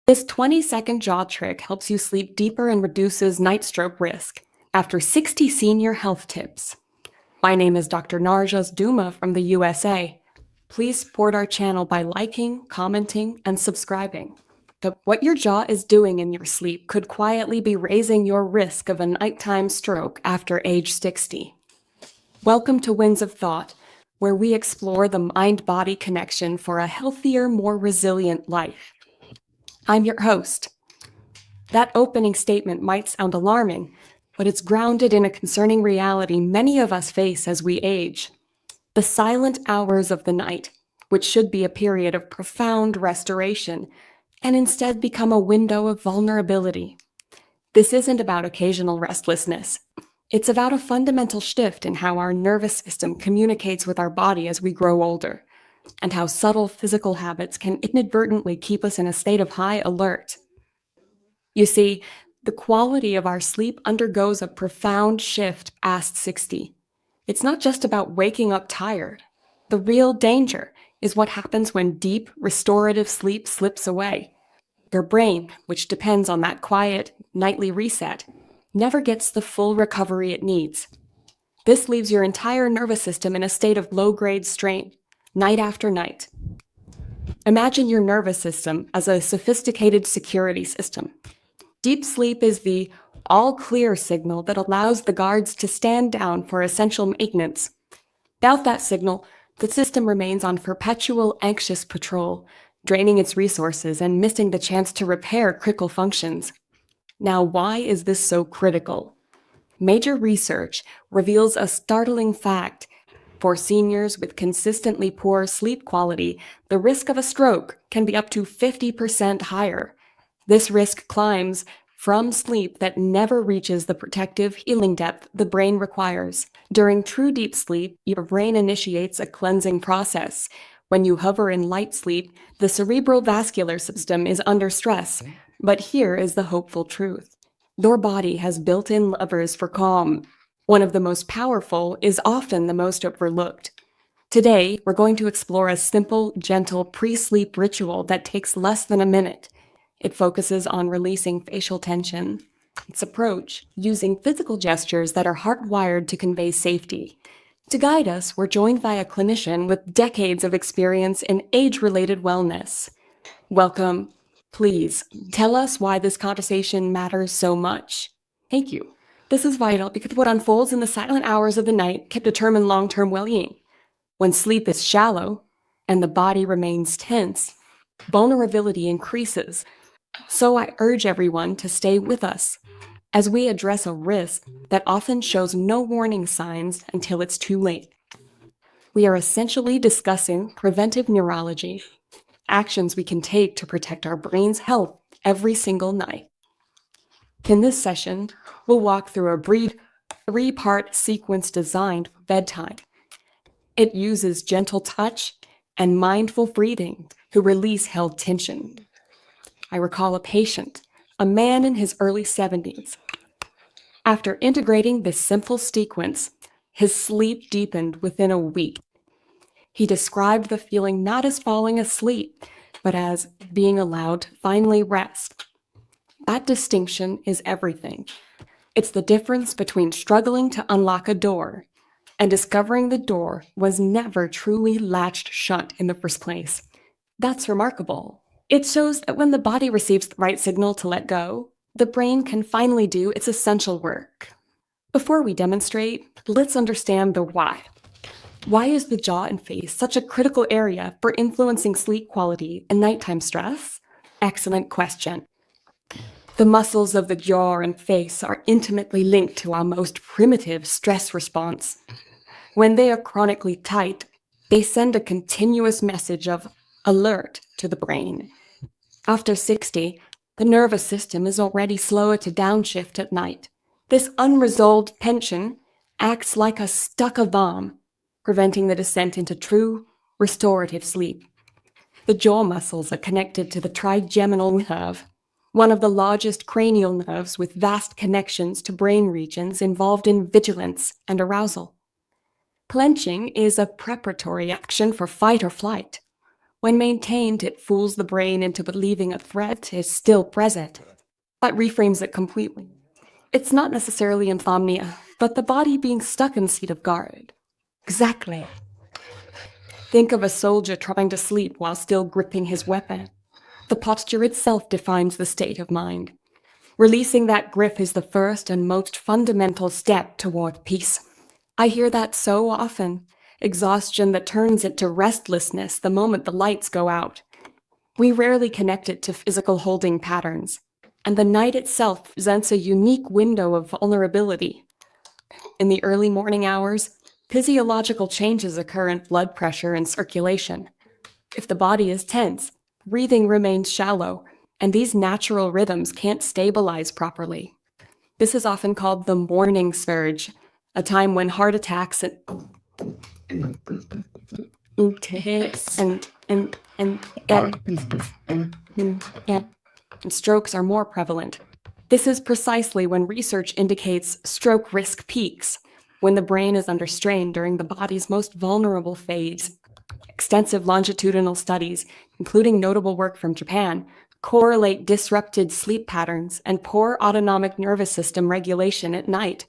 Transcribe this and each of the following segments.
This 20-second jaw trick helps you sleep deeper and reduces night stroke risk. After 60 senior health tips. My name is Dr. Narjas Duma from the USA. Please support our channel by liking, commenting, and subscribing. What your jaw is doing in your sleep could quietly be raising your risk of a nighttime stroke after age 60. Welcome to Winds of Thought, where we explore the mind-body connection for a healthier, more resilient life. I'm your host. That opening statement might sound alarming, but it's grounded in a concerning reality many of us face as we age. The silent hours of the night, which should be a period of profound restoration, and instead become a window of vulnerability. This isn't about occasional restlessness. It's about a fundamental shift in how our nervous system communicates with our body as we grow older, and how subtle physical habits can inadvertently keep us in a state of high alert. You see, the quality of our sleep undergoes a profound shift past 60. It's not just about waking up tired. The real danger is what happens when deep, restorative sleep slips away. Your brain, which depends on that quiet, nightly reset, never gets the full recovery it needs. This leaves your entire nervous system in a state of low-grade strain, night after night. Imagine your nervous system as a sophisticated security system. Deep sleep is the all-clear signal that allows the guards to stand down for essential maintenance. Without that signal, the system remains on perpetual anxious patrol, draining its resources and missing the chance to repair critical functions. Now, why is this so critical? Major research reveals a startling fact. For seniors with consistently poor sleep quality, the risk of a stroke can be up to 50% higher. This risk climbs from sleep that never reaches the protective healing depth the brain requires. During true deep sleep, your brain initiates a cleansing process. When you hover in light sleep, the cerebral vascular system is under stress. But here is the hopeful truth. Your body has built-in levers for calm. One of the most powerful is often the most overlooked. Today, we're going to explore a simple, gentle pre-sleep ritual that takes less than a minute. It focuses on releasing facial tension. Its approach, using physical gestures that are hardwired to convey safety. To guide us, we're joined by a clinician with decades of experience in age-related wellness. Welcome. Please, tell us why this conversation matters so much. Thank you. This is vital because what unfolds in the silent hours of the night can determine long-term well-being. When sleep is shallow and the body remains tense, vulnerability increases. So I urge everyone to stay with us as we address a risk that often shows no warning signs until it's too late. We are essentially discussing preventive neurology, actions we can take to protect our brain's health every single night. In this session, we'll walk through a brief 3-part sequence designed for bedtime. It uses gentle touch and mindful breathing to release held tension. I recall a patient, a man in his early 70s. After integrating this simple sequence, his sleep deepened within a week. He described the feeling not as falling asleep, but as being allowed to finally rest. That distinction is everything. It's the difference between struggling to unlock a door and discovering the door was never truly latched shut in the first place. That's remarkable. It shows that when the body receives the right signal to let go, the brain can finally do its essential work. Before we demonstrate, let's understand the why. Why is the jaw and face such a critical area for influencing sleep quality and nighttime stress? Excellent question. The muscles of the jaw and face are intimately linked to our most primitive stress response. When they are chronically tight, they send a continuous message of alert to the brain. After 60, the nervous system is already slower to downshift at night. This unresolved tension acts like a stuck bomb, preventing the descent into true, restorative sleep. The jaw muscles are connected to the trigeminal nerve, one of the largest cranial nerves with vast connections to brain regions involved in vigilance and arousal. Clenching is a preparatory action for fight or flight. When maintained, it fools the brain into believing a threat is still present, but reframes it completely. It's not necessarily insomnia, but the body being stuck in a state of guard. Exactly. Think of a soldier trying to sleep while still gripping his weapon. The posture itself defines the state of mind. Releasing that grip is the first and most fundamental step toward peace. I hear that so often. Exhaustion that turns into restlessness the moment the lights go out. We rarely connect it to physical holding patterns, and the night itself presents a unique window of vulnerability. In the early morning hours, physiological changes occur in blood pressure and circulation. If the body is tense, breathing remains shallow, and these natural rhythms can't stabilize properly. This is often called the morning surge, a time when heart attacks and strokes are more prevalent. This is precisely when research indicates stroke risk peaks, when the brain is under strain during the body's most vulnerable phase. Extensive longitudinal studies, including notable work from Japan, correlate disrupted sleep patterns and poor autonomic nervous system regulation at night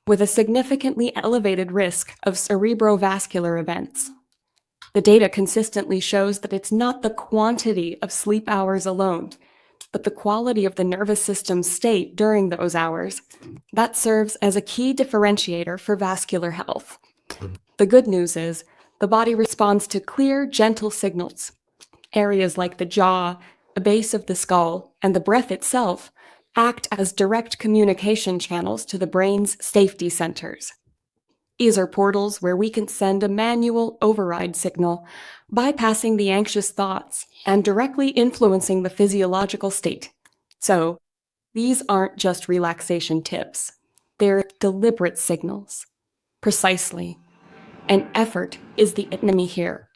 with a significantly elevated risk of cerebrovascular events. The data consistently shows that it's not the quantity of sleep hours alone, but the quality of the nervous system's state during those hours that serves as a key differentiator for vascular health. The good news is, the body responds to clear, gentle signals. Areas like the jaw, the base of the skull, and the breath itself act as direct communication channels to the brain's safety centers. These are portals where we can send a manual override signal, bypassing the anxious thoughts and directly influencing the physiological state. So, these aren't just relaxation tips. They're deliberate signals. Precisely. And effort is the enemy here.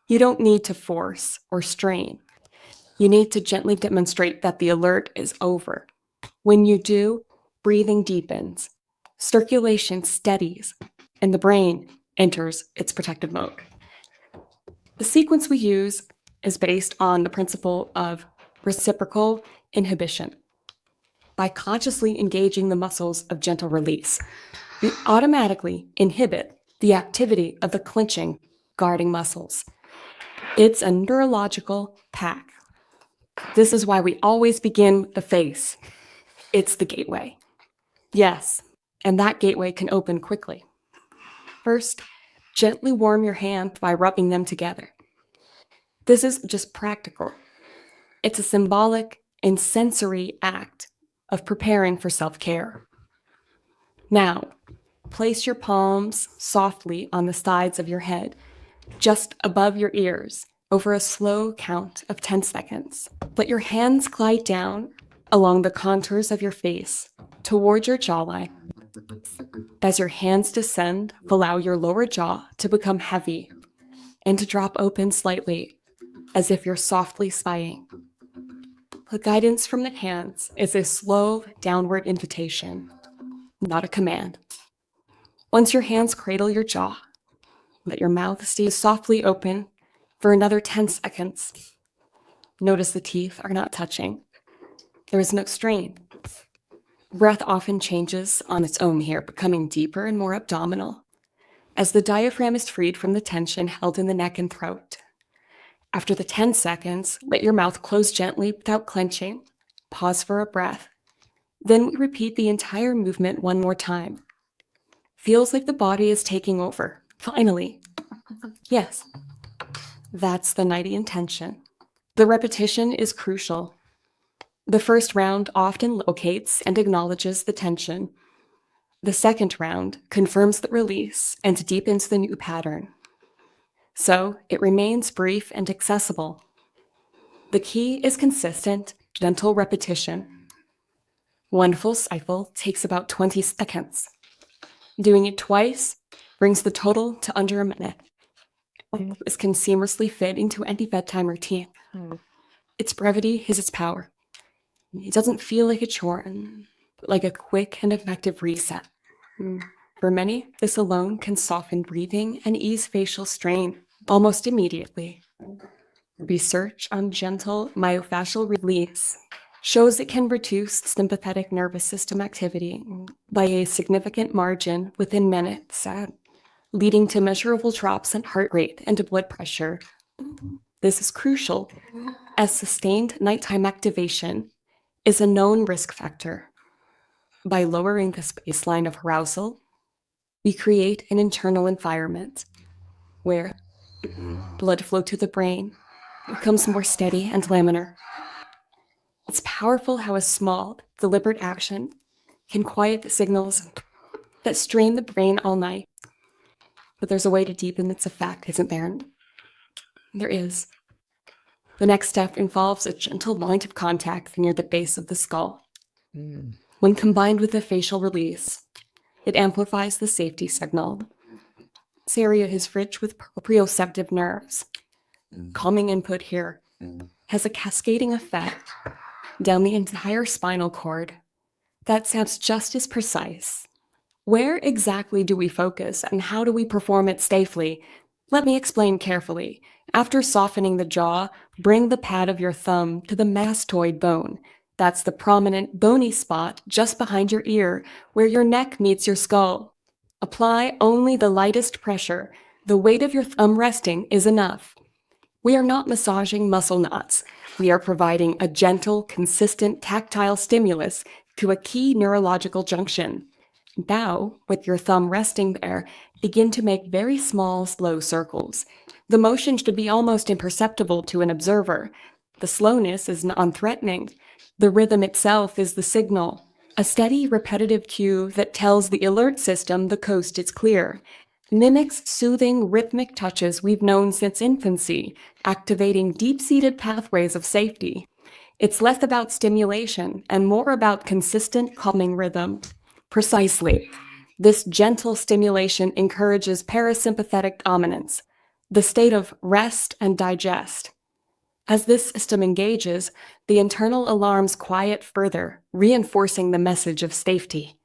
You don't need to force or strain. You need to gently demonstrate that the alert is over. When you do, breathing deepens, circulation steadies, and the brain enters its protective mode. The sequence we use is based on the principle of reciprocal inhibition. By consciously engaging the muscles of gentle release, we automatically inhibit the activity of the clenching, guarding muscles. It's a neurological pack. This is why we always begin with the face. It's the gateway. Yes, and that gateway can open quickly. First, gently warm your hand by rubbing them together. This is just practical. It's a symbolic and sensory act of preparing for self-care. Now, place your palms softly on the sides of your head, just above your ears, over a slow count of 10 seconds. Let your hands glide down along the contours of your face toward your jawline. As your hands descend, allow your lower jaw to become heavy and to drop open slightly, as if you're softly sighing. The guidance from the hands is a slow downward invitation, not a command. Once your hands cradle your jaw, let your mouth stay softly open for another 10 seconds. Notice the teeth are not touching. There is no strain. Breath often changes on its own here, becoming deeper and more abdominal, as the diaphragm is freed from the tension held in the neck and throat. After the 10 seconds, let your mouth close gently without clenching. Pause for a breath. Then we repeat the entire movement one more time. Feels like the body is taking over. Finally. Yes. That's the nighty intention. The repetition is crucial. The first round often locates and acknowledges the tension. The second round confirms the release and deepens the new pattern. So it remains brief and accessible. The key is consistent, gentle repetition. One full cycle takes about 20 seconds. Doing it twice brings the total to under a minute. This can seamlessly fit into any bedtime routine. Its brevity is its power. It doesn't feel like a chore, but like a quick and effective reset. For many, this alone can soften breathing and ease facial strain almost immediately. Research on gentle myofascial release shows it can reduce sympathetic nervous system activity by a significant margin within minutes, leading to measurable drops in heart rate and blood pressure. This is crucial, as sustained nighttime activation is a known risk factor. By lowering this baseline of arousal, we create an internal environment where blood flow to the brain becomes more steady and laminar. It's powerful how a small, deliberate action can quiet the signals that strain the brain all night. But there's a way to deepen its effect, isn't there? There is. The next step involves a gentle point of contact near the base of the skull. When combined with a facial release, it amplifies the safety signal. This area is rich with proprioceptive nerves. Calming input here has a cascading effect down the entire spinal cord that sounds just as precise. Where exactly do we focus and how do we perform it safely? Let me explain carefully. After softening the jaw, bring the pad of your thumb to the mastoid bone. That's the prominent bony spot just behind your ear where your neck meets your skull. Apply only the lightest pressure. The weight of your thumb resting is enough. We are not massaging muscle knots. We are providing a gentle, consistent, tactile stimulus to a key neurological junction. Now, with your thumb resting there, begin to make very small, slow circles. The motion should be almost imperceptible to an observer. The slowness is non-threatening. The rhythm itself is the signal, a steady, repetitive cue that tells the alert system the coast is clear. Mimics soothing, rhythmic touches we've known since infancy, activating deep-seated pathways of safety. It's less about stimulation and more about consistent, calming rhythm. Precisely. This gentle stimulation encourages parasympathetic dominance, the state of rest and digest. As this system engages, the internal alarms quiet further, reinforcing the message of safety.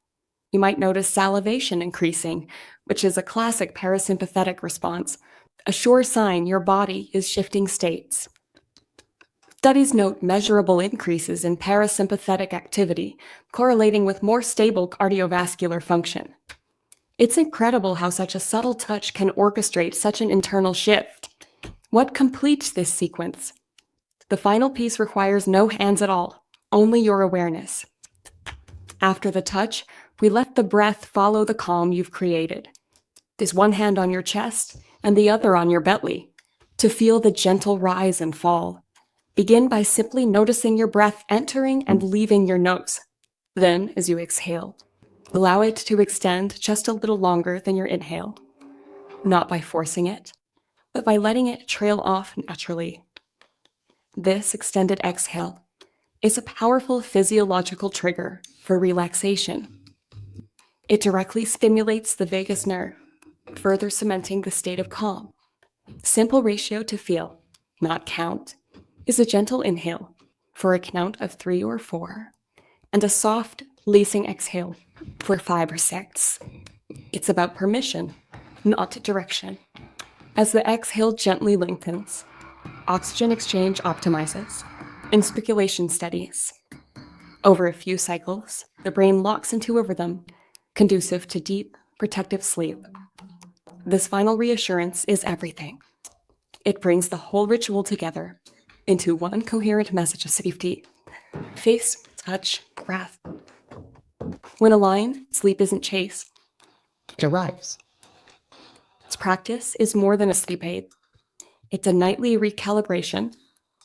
You might notice salivation increasing, which is a classic parasympathetic response, a sure sign your body is shifting states. Studies note measurable increases in parasympathetic activity, correlating with more stable cardiovascular function. It's incredible how such a subtle touch can orchestrate such an internal shift. What completes this sequence? The final piece requires no hands at all, only your awareness. After the touch, we let the breath follow the calm you've created. There's one hand on your chest and the other on your belly to feel the gentle rise and fall. Begin by simply noticing your breath entering and leaving your nose. Then, as you exhale, allow it to extend just a little longer than your inhale, not by forcing it, but by letting it trail off naturally. This extended exhale is a powerful physiological trigger for relaxation. It directly stimulates the vagus nerve, further cementing the state of calm. Simple ratio to feel, not count, is a gentle inhale for a count of 3 or 4, and a soft, releasing exhale for 5 or 6. It's about permission, not direction. As the exhale gently lengthens, oxygen exchange optimizes, and circulation steadies. Over a few cycles, the brain locks into a rhythm conducive to deep, protective sleep. This final reassurance is everything. It brings the whole ritual together into one coherent message of safety. Face, touch, breath. When aligned, sleep isn't chase. It arrives. Its practice is more than a sleep aid. It's a nightly recalibration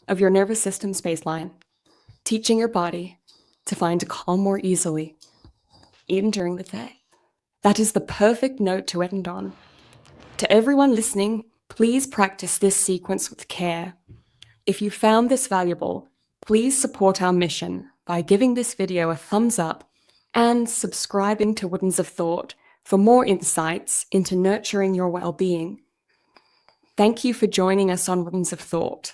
of your nervous system's baseline, teaching your body to find calm more easily, even during the day. That is the perfect note to end on. To everyone listening, please practice this sequence with care. If you found this valuable, please support our mission by giving this video a thumbs up and subscribing to Woodens of Thought for more insights into nurturing your well-being. Thank you for joining us on Woodens of Thought.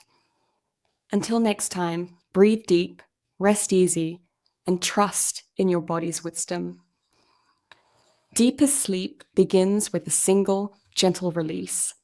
Until next time, breathe deep, rest easy, and trust in your body's wisdom. Deepest sleep begins with a single, gentle release.